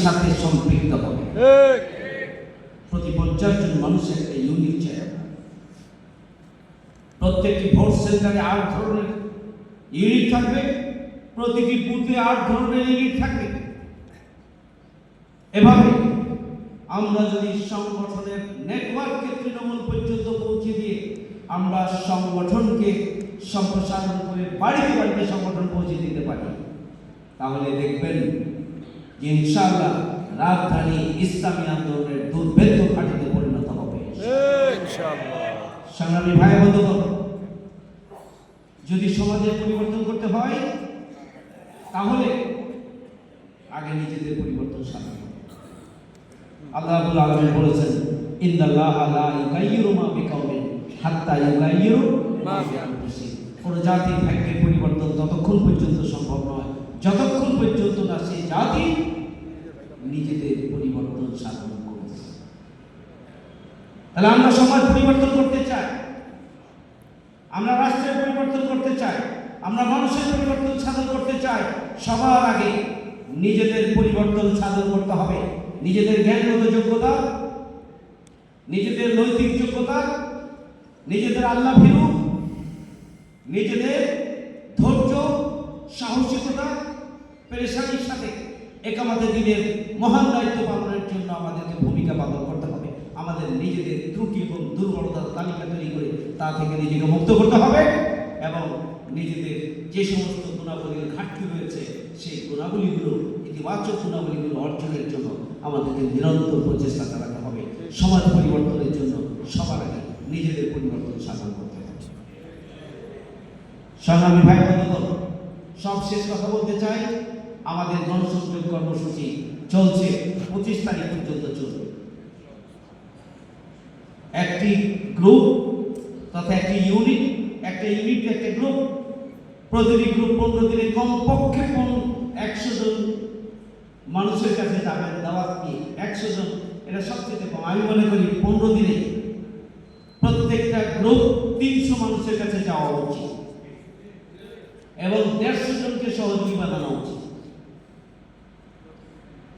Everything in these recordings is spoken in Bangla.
সাথে সম্পৃক্ত হবে। প্রতি 50 জন মানুষের একটা ইউনিট চাই। প্রত্যেকটি ভোট সেন্টারে 8 ধরনের ইউনিট থাকবে, প্রতিটি বুথে 8 ধরনের ইউনিট থাকবে। এভাবে আমরা যদি সংগঠনের নেটওয়ার্ককে তৃণমূল পর্যন্ত পৌঁছে দিয়ে আমরা সংগঠনকে সম্প্রসারণ করে বাড়িতে বাড়িতে সংগঠন পৌঁছে দিতে পারি, তাহলে দেখবেন যে ইনশাআল্লাহ রাজধানী ইসলামী আন্দোলনের দুর্ভেদ্য ঘাঁটিতে পরিণত হবে ইনশাআল্লাহ। সংগ্রামী ভাই বন্ধুগণ, যদি সমাজের পরিবর্তন করতে হয় তাহলে আগে নিজেদের পরিবর্তন সাধন। আল্লাহ রাব্বুল আলামিন বলেছেন, ইন্নাল্লাহা লা ইউগাইয়িরু মা বিকাওমিন হাত্তা ইউগাইয়িরু মা বিআনফুসিহিম। কোন জাতির ভাগ্যের পরিবর্তন ততক্ষণ পর্যন্ত সম্ভব নয় যতক্ষণ পর্যন্ত না সেই জাতি নিজেদের পরিবর্তন সাধন করছে। তাহলে আমরা সমাজ পরিবর্তন করতে চাই, আমরা রাষ্ট্রের পরিবর্তন করতে চাই, আমরা মানুষের পরিবর্তন সাধন করতে চাই। সবার আগে নিজেদের পরিবর্তন সাধন করতে হবে। নিজেদের জ্ঞানগত যোগ্যতা, নিজেদের নৈতিক যোগ্যতা, নিজেদের আল্লাহ ভীরু, নিজেদের ধৈর্য, সাহসিকতা, পেরেশানির সাথে একামতে দিনের মহান দায়িত্ব পালনের জন্য আমাদেরকে ভূমিকা পালন করতে হবে। আমাদের নিজেদের ত্রুটি এবং দুর্বলতার তালিকা তৈরি করে তা থেকে নিজেকে মুক্ত করতে হবে এবং নিজেদের যে সমস্ত গুণাবলীর ঘাটতি রয়েছে সেই গুণাবলীগুলো, ইতিবাচক গুণাবলীগুলো অর্জনের জন্য আমাদেরকে নিরন্তর প্রচেষ্টা চালাতে হবে। সমাজ পরিবর্তনের জন্য সবার আগে নিজেদের পরিবর্তন সাধন করতে হবে। সংগ্রামী ভাই বন্ধুগণ, সব শেষ কথা বলতে চাই, আমাদের গণসংযোগ কর্মসূচি চলছে 25 তারিখ পর্যন্ত চলবে। একটি গ্রুপ তথা একটি ইউনিট, একটা গ্রুপ, প্রতিটি গ্রুপ 15 দিনে কমপক্ষে 100 জন মানুষের কাছে যাবেন দাওয়াত নিয়ে। 100 জন, এটা সবচেয়ে কম। আমি মনে করি 15 দিনে প্রত্যেকটা গ্রুপ 300 মানুষের কাছে যাওয়া উচিত এবং 150 জনকে সহযোগী বানানো উচিত।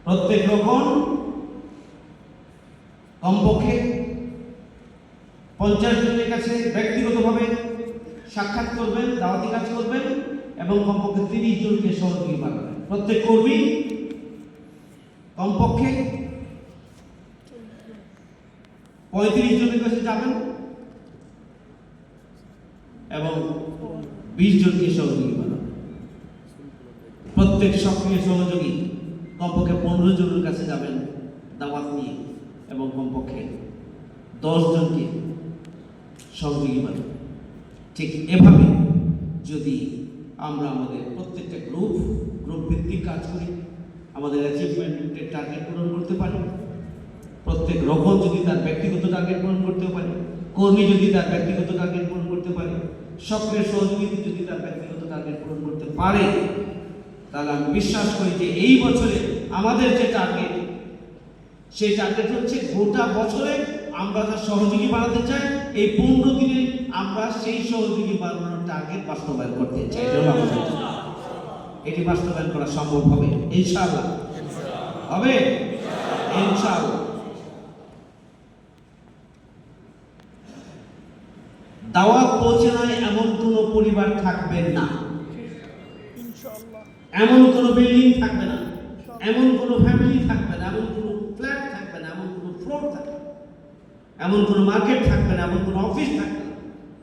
প্রত্যেক রকম কমপক্ষে 50 জনের কাছে ব্যক্তিগতভাবে সাক্ষাৎ করবেন, দাওয়াতি কাজ করবেন এবং কমপক্ষে 30 জনকে সহযোগী বানাবেন। প্রত্যেক কর্মী কমপক্ষে 35 জনের কাছে যাবেন এবং 20 জনকে সহযোগী বানাবেন। প্রত্যেক সক্রিয় সহযোগী কমপক্ষে 15 জনের কাছে যাবেন দাওয়াত নিয়ে এবং কমপক্ষে 10 জনকে সহযোগী বানাবেন। ঠিক এভাবে যদি আমরা আমাদের প্রত্যেকটা গ্রুপ ভিত্তিক কাজ করি, আমাদের অ্যাচিভমেন্টের টার্গেট পূরণ করতে পারি, প্রত্যেক রকম যদি তার ব্যক্তিগত টার্গেট পূরণ করতে পারে, কর্মী যদি তার ব্যক্তিগত টার্গেট পূরণ করতে পারে, সক্রিয় সহযোগী যদি তার ব্যক্তিগত টার্গেট পূরণ করতে পারে, তাহলে আমি বিশ্বাস করি যে এই বছরে আমাদের যে টার্গেট, সেই টার্গেট হচ্ছে গোটা বছরে আমরা যা সহযোগী বানাতে চাই, এই 15 দিনে আমরা সেই সহযোগী বানানোর টার্গেট বাস্তবায়ন করতে চাই। এটি বাস্তবায়ন করা সম্ভব হবে ইনশাআল্লাহ। হবে ইনশাআল্লাহ। দাওয়াত পৌঁছে নাই এমন কোনো পরিবার থাকবে না, এমন কোনো বিল্ডিং থাকবে না, এমন কোনো ফ্যামিলি থাকবে না, এমন কোনো ফ্ল্যাট থাকবে না, এমন কোনো ফ্লোর থাকবে না, এমন কোনো মার্কেট থাকবে না, এমন কোনো অফিস থাকবে না,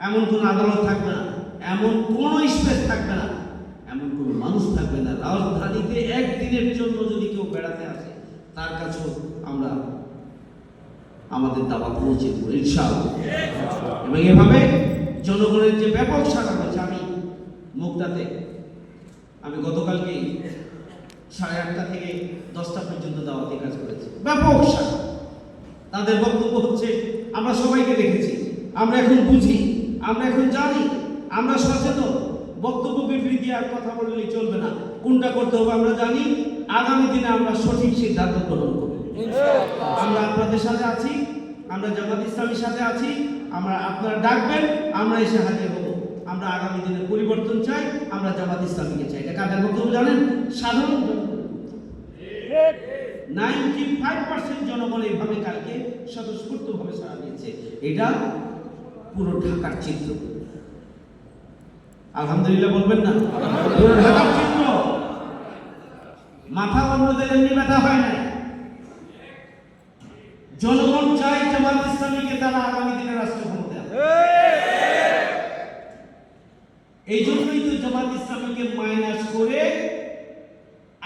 এমন কোনো আদালত থাকবে না, এমন কোনো স্পেস থাকবে না, এমন কোনো মানুষ থাকবে না। রাজধানীতে একদিনের জন্য যদি কেউ বেড়াতে আসে, তার কাছেও আমরা আমাদের দাওয়াত পৌঁছে দেব ইনশাআল্লাহ। এবং এভাবে জনগণের যে ব্যাপক সাড়া হয়েছে, আমি মুক্তাতে আমি গতকালকে 8:30 থেকে 10টা পর্যন্ত দাওয়াতি কাজ করেছি। ব্যাপক সাড়া। তাদের বক্তব্য হচ্ছে, আমরা সবাইকে দেখেছি, আমরা এখন বুঝি, আমরা এখন জানি, আমরা সচেতন। বক্তব্য বিবৃতি আর কথা বললেই চলবে না, কোনটা করতে হবে আমরা জানি। আগামী দিনে আমরা সঠিক সিদ্ধান্ত গ্রহণ করব। আমরা আপনাদের সাথে আছি, আমরা জামাত ইসলামীর সাথে আছি। আমরা আপনারা ডাকবেন, আমরা এসে হাজির হব। আমরা আগামী দিনে পরিবর্তন চাই, আমরা জামাত ইসলামীকে চাই। এটা কাদের বক্তব্য জানেন? সাধারণ 95% জনগণ এইভাবে কালকে স্বতঃস্ফূর্তভাবে সাড়া দিয়েছে। এটা পুরো ঢাকার চিত্র। আলহামদুলিল্লাহ বলবেন না? পুরো ঢাকার চিত্র। মাথা অন্যদের এমনি ব্যথা হয় না। জনগণ চাই জামাত ইসলামীকে তারা আগামী দিনে রাষ্ট্র ক্ষমতায়। এই জন্যই তো জামাত ইসলামীকে মাইনাস করে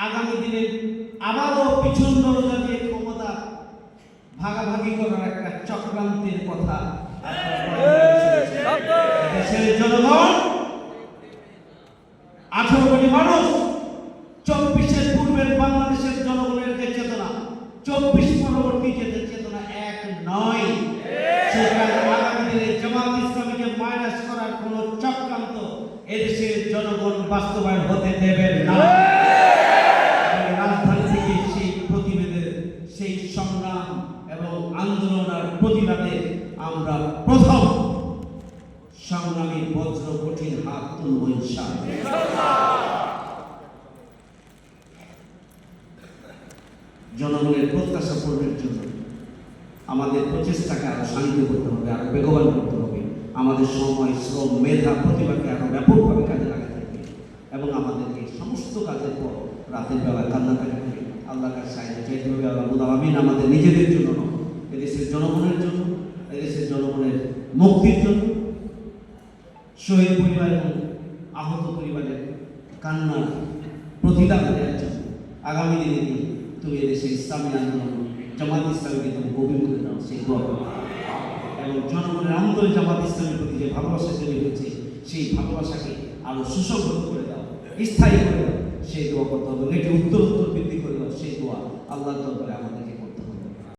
আগামী দিনে আবারও পিছন দরজা দিয়ে ক্ষমতা ভাগাভাগি করার একটা চক্রান্তের কথা দেশের জনগণ 18 কোটি মানুষ, 24-এর পূর্বের বাংলাদেশের জনগণের যে চেতনা, 24 পরবর্তী যে চেতনা এক নয়। সেখানে আগামী দিনে জামাত ইসলামীকে মাইনাস করার কোন চক্রান্ত এদেশের জনগণ বাস্তবায়ন হতে দেবেন না। রাজধানী থেকে সেই প্রতিবেদের সেই সংগ্রাম এবং আন্দোলন আর প্রতিবাদে আমরা প্রথম সংগ্রামী বজ্র কঠিন হাত তুলব ইনশাআল্লাহ। জনগণের প্রত্যাশা পূরণের জন্য আমাদের প্রচেষ্টাকে আরো শান্তি করতে হবে, আরো বেগবান করতে হবে। আমাদের সময়, শ্রম, মেধা, প্রতিভাকে আরো ব্যাপকভাবে কাজে লাগাতে হবে এবং আমাদেরকে সমস্ত কাজের পর রাতের বেলা কান্নাকাটি করে আল্লাহর কাছে সাহায্য চাইতে হবে। আল্লাহ আমিন। আমাদের নিজেদের জন্য নয়, এদেশের জনগণের জন্য, এদেশের জনগণের মুক্তির জন্য, শহীদ পরিবার এবং আহত পরিবারের কান্নার প্রতিদান দেওয়ার জন্য আগামী দিনে তুমি এদেশের ইসলামী আন্দোলন জামাত ইসলামীকে তুমি গভীর করে দাও, সেই দোয়া এবং জনগণের অন্তরে জামাত ইসলামের প্রতি যে ভালোবাসা তৈরি হয়েছে সেই ভালোবাসাকে আরো সুসংহত করে দাও, স্থায়ী করে দাও, সেই দোয়া করতে হবে। এটি উত্তর বৃদ্ধি করে দাও, সেই দোয়া আল্লাহর দরবারে আমাদেরকে